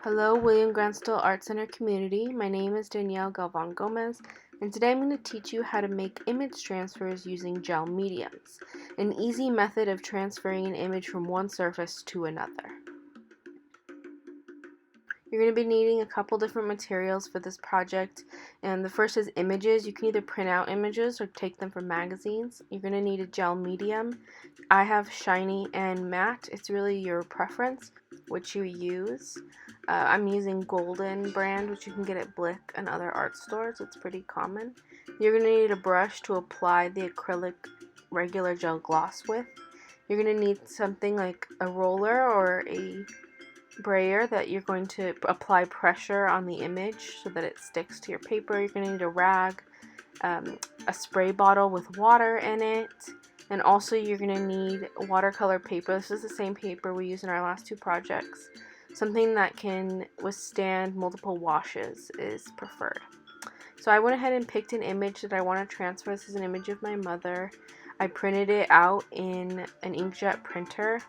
Hello, William Granstill Art Center community. My name is Danielle Galvan Gomez, and today I'm going to teach you how to make image transfers using gel mediums, an easy method of transferring an image from one surface to another. You're going to be needing a couple different materials for this project, and the first is images. You can either print out images or take them from magazines. You're going to need a gel medium. I have shiny and matte. It's really your preference which you use. I'm using Golden brand, which you can get at Blick and other art stores. It's pretty common. You're going to need a brush to apply the acrylic regular gel gloss with. You're going to need something like a roller or a brayer that you're going to apply pressure on the image so that it sticks to your paper. You're going to need a rag, a spray bottle with water in it, and also you're going to need watercolor paper. This is the same paper we used in our last two projects. Something that can withstand multiple washes is preferred. So I went ahead and picked an image that I want to transfer. This is an image of my mother. I printed it out in an inkjet printer.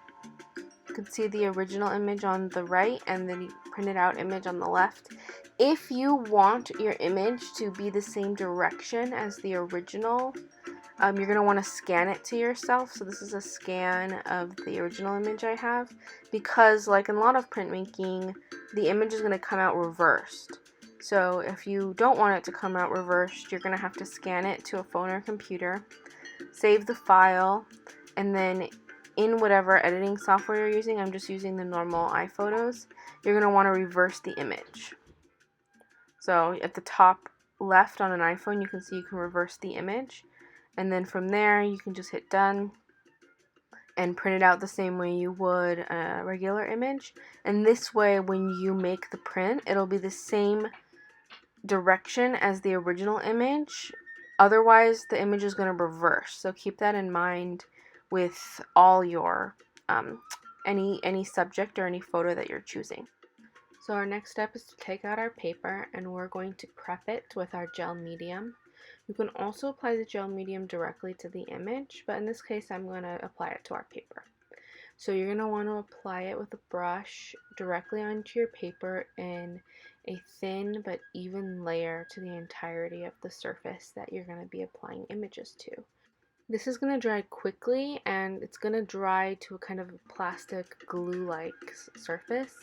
You can see the original image on the right and the printed out image on the left. If you want your image to be the same direction as the original, you're going to want to scan it to yourself. So this is a scan of the original image I have, because like in a lot of printmaking, the image is going to come out reversed. So if you don't want it to come out reversed, you're going to have to scan it to a phone or computer, save the file, and then in whatever editing software you're using, I'm just using the normal iPhotos, you're going to want to reverse the image. So at the top left on an iPhone, you can see you can reverse the image. And then from there, you can just hit done and print it out the same way you would a regular image. And this way, when you make the print, it'll be the same direction as the original image. Otherwise, the image is going to reverse. So keep that in mind with all your any subject or any photo that you're choosing. So our next step is to take out our paper, and we're going to prep it with our gel medium. You can also apply the gel medium directly to the image, but in this case I'm going to apply it to our paper. So you're going to want to apply it with a brush directly onto your paper in a thin but even layer to the entirety of the surface that you're going to be applying images to. This is going to dry quickly, and it's going to dry to a kind of plastic glue-like surface.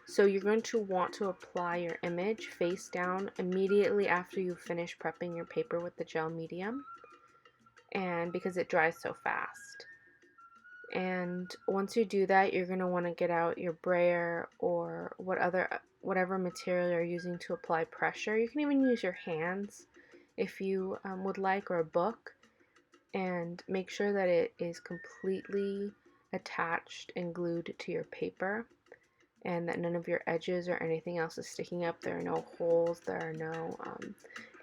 So you're going to want to apply your image face down immediately after you finish prepping your paper with the gel medium, and because it dries so fast. And once you do that, you're going to want to get out your brayer or whatever material you're using to apply pressure. You can even use your hands if you would like, or a book, and make sure that it is completely attached and glued to your paper, and that none of your edges or anything else is sticking up. There are no holes, there are no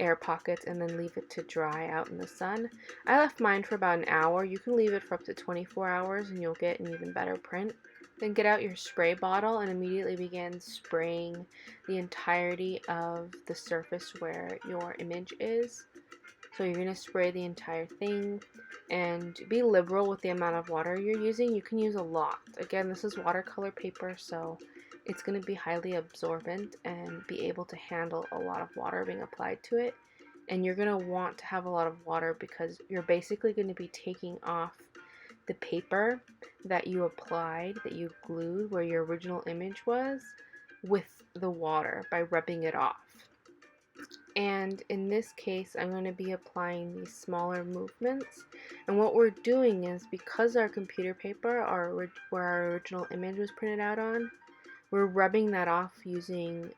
air pockets, and then leave it to dry out in the sun. I left mine for about an hour. You can leave it for up to 24 hours and you'll get an even better print. Then get out your spray bottle and immediately begin spraying the entirety of the surface where your image is. So you're going to spray the entire thing, and be liberal with the amount of water you're using. You can use a lot. Again, this is watercolor paper, so it's going to be highly absorbent and be able to handle a lot of water being applied to it. And you're going to want to have a lot of water because you're basically going to be taking off the paper that you applied, that you glued where your original image was, with the water by rubbing it off. And in this case, I'm going to be applying these smaller movements. And what we're doing is, because our computer paper, where our original image was printed out on, we're rubbing that off using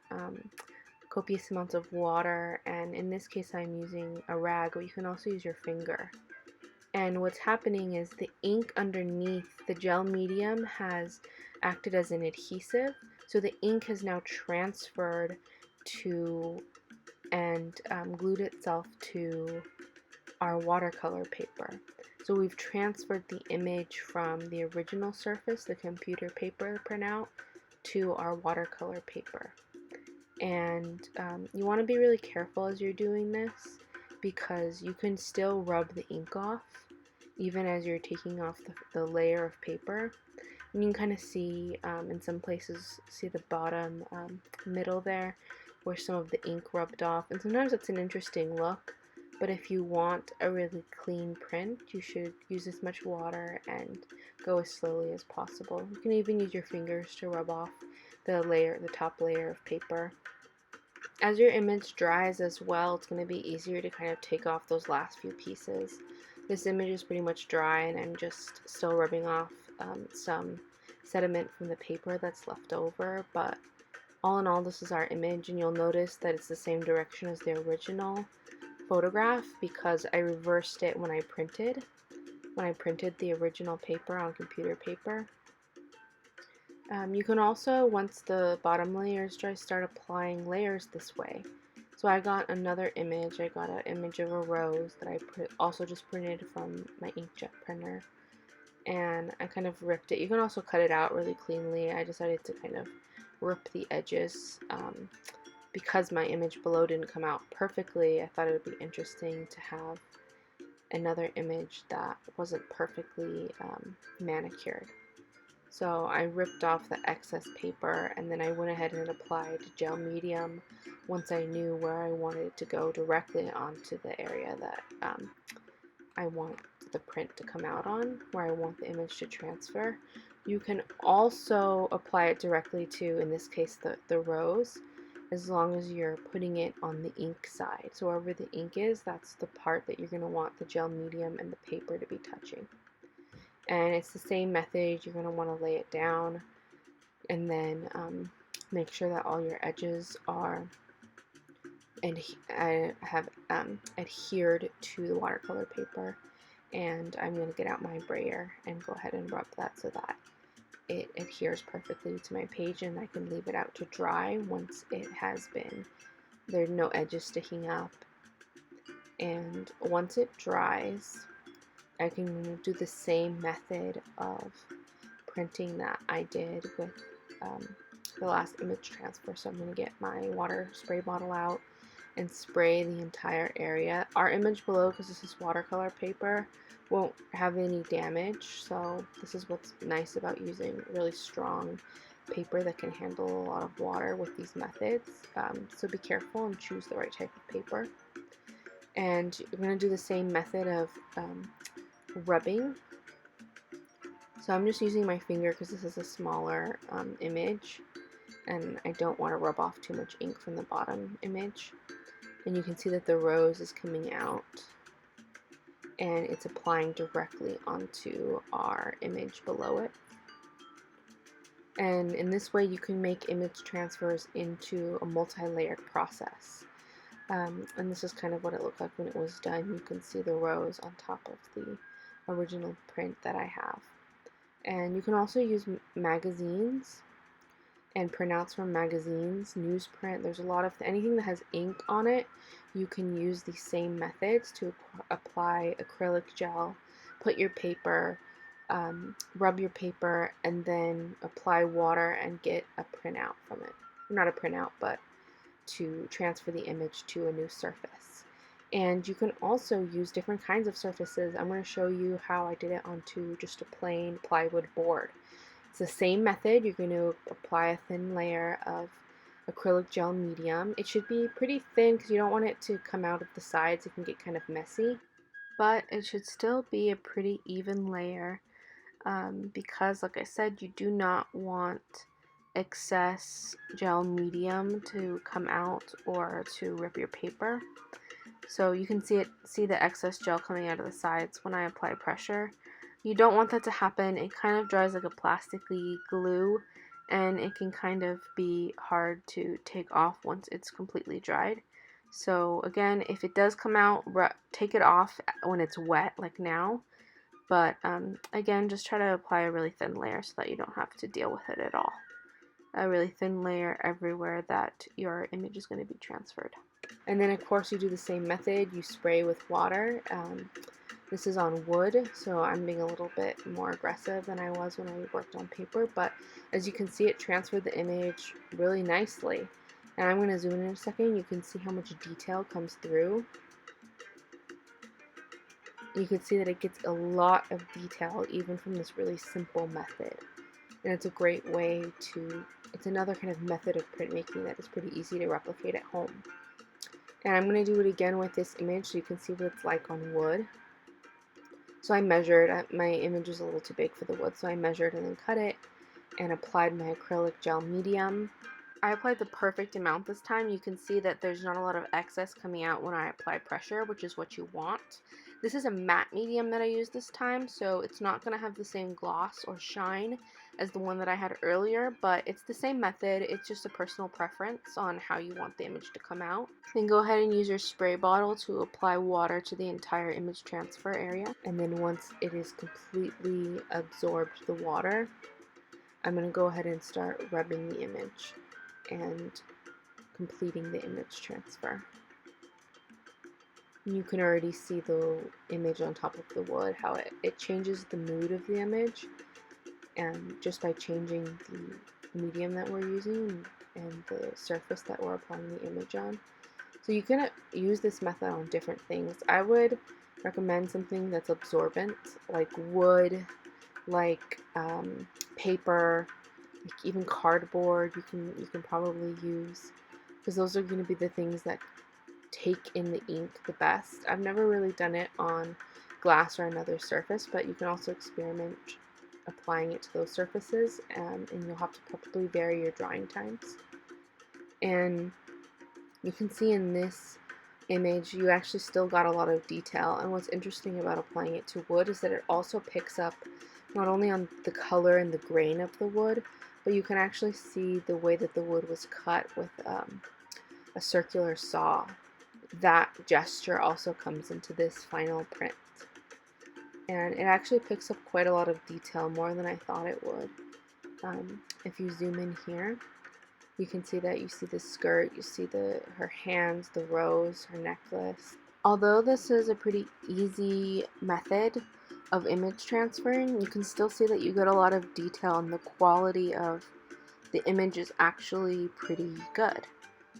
copious amounts of water. And in this case, I'm using a rag, but you can also use your finger. And what's happening is the ink underneath the gel medium has acted as an adhesive. So the ink has now transferred to and glued itself to our watercolor paper. So we've transferred the image from the original surface, the computer paper printout, to our watercolor paper. And you want to be really careful as you're doing this, because you can still rub the ink off even as you're taking off the layer of paper. And you can kind of see in some places, see the bottom middle there where some of the ink rubbed off, and sometimes it's an interesting look. But if you want a really clean print, you should use as much water and go as slowly as possible. You can even use your fingers to rub off the top layer of paper. As your image dries as well, it's going to be easier to kind of take off those last few pieces. This image is pretty much dry, and I'm just still rubbing off some sediment from the paper that's left over, but all in all, this is our image, and you'll notice that it's the same direction as the original photograph because I reversed it when I printed the original paper on computer paper. You can also, once the bottom layer is dry, start applying layers this way. So I got another image. I got an image of a rose that I also just printed from my inkjet printer, and I kind of ripped it. You can also cut it out really cleanly. I decided to kind of rip the edges because my image below didn't come out perfectly. I thought it would be interesting to have another image that wasn't perfectly manicured. So I ripped off the excess paper, and then I went ahead and applied gel medium once I knew where I wanted it to go directly onto the area that I want the print to come out on, where I want the image to transfer. You can also apply it directly to, in this case, the rose, as long as you're putting it on the ink side. So wherever the ink is, that's the part that you're going to want the gel medium and the paper to be touching. And it's the same method. You're going to want to lay it down and then make sure that all your edges are and have adhered to the watercolor paper. And I'm going to get out my brayer and go ahead and rub that so that it adheres perfectly to my page, and I can leave it out to dry once it has been. There's no edges sticking up. And once it dries, I can do the same method of printing that I did with the last image transfer. So I'm going to get my water spray bottle out and spray the entire area. Our image below, because this is watercolor paper, won't have any damage, so this is what's nice about using really strong paper that can handle a lot of water with these methods. So be careful and choose the right type of paper. And you're going to do the same method of rubbing. So I'm just using my finger because this is a smaller image, and I don't want to rub off too much ink from the bottom image. And you can see that the rose is coming out, and it's applying directly onto our image below it. And in this way, you can make image transfers into a multi-layered process. And this is kind of what it looked like when it was done. You can see the rose on top of the original print that I have. And you can also use magazines and printouts from magazines, newsprint. There's a lot of anything that has ink on it. You can use the same methods to apply acrylic gel, put your paper, rub your paper, and then apply water and get a printout from it. Not a printout, but to transfer the image to a new surface. And you can also use different kinds of surfaces. I'm going to show you how I did it onto just a plain plywood board. It's the same method. You're going to apply a thin layer of acrylic gel medium. It should be pretty thin because you don't want it to come out of the sides. It can get kind of messy, but it should still be a pretty even layer because, like I said, you do not want excess gel medium to come out or to rip your paper. So you can see the excess gel coming out of the sides when I apply pressure. You don't want that to happen. It kind of dries like a plasticky glue, and it can kind of be hard to take off once it's completely dried. So again, if it does come out, take it off when it's wet, like now. But again, just try to apply a really thin layer so that you don't have to deal with it at all. A really thin layer everywhere that your image is going to be transferred. And then of course you do the same method. You spray with water. This is on wood, so I'm being a little bit more aggressive than I was when I worked on paper, but as you can see, it transferred the image really nicely. And I'm going to zoom in a second. You can see how much detail comes through. You can see that it gets a lot of detail even from this really simple method. and it's a great way to, it's another kind of method of printmaking that is pretty easy to replicate at home. And I'm going to do it again with this image so you can see what it's like on wood. So I measured, my image is a little too big for the wood, so I measured and then cut it and applied my acrylic gel medium. I applied the perfect amount this time. You can see that there's not a lot of excess coming out when I apply pressure, which is what you want. This is a matte medium that I used this time, so it's not going to have the same gloss or shine as the one that I had earlier, but it's the same method. It's just a personal preference on how you want the image to come out. Then go ahead and use your spray bottle to apply water to the entire image transfer area. And then once it is completely absorbed the water, I'm going to go ahead and start rubbing the image and completing the image transfer. You can already see the image on top of the wood, how it changes the mood of the image, and just by changing the medium that we're using and the surface that we're applying the image on. So you can use this method on different things. I would recommend something that's absorbent, like wood, like paper, like even cardboard. You can probably use, because those are going to be the things that take in the ink the best. I've never really done it on glass or another surface, but you can also experiment applying it to those surfaces, and you'll have to probably vary your drying times. And you can see in this image you actually still got a lot of detail, and what's interesting about applying it to wood is that it also picks up not only on the color and the grain of the wood, but you can actually see the way that the wood was cut with a circular saw. That gesture also comes into this final print, and it actually picks up quite a lot of detail, more than I thought it would. If you zoom in here, you can see that you see the skirt, you see her hands, the rose, her necklace. Although this is a pretty easy method of image transferring, you can still see that you get a lot of detail, and the quality of the image is actually pretty good.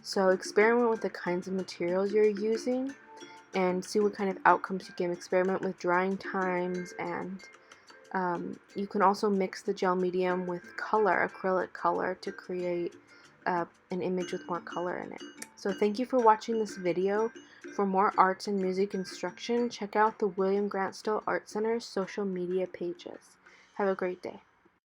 So experiment with the kinds of materials you're using and see what kind of outcomes you can. Experiment with drying times, and you can also mix the gel medium with color, acrylic color, to create an image with more color in it. So thank you for watching this video. For more arts and music instruction, check out the William Grant Still Art Center's social media pages. Have a great day.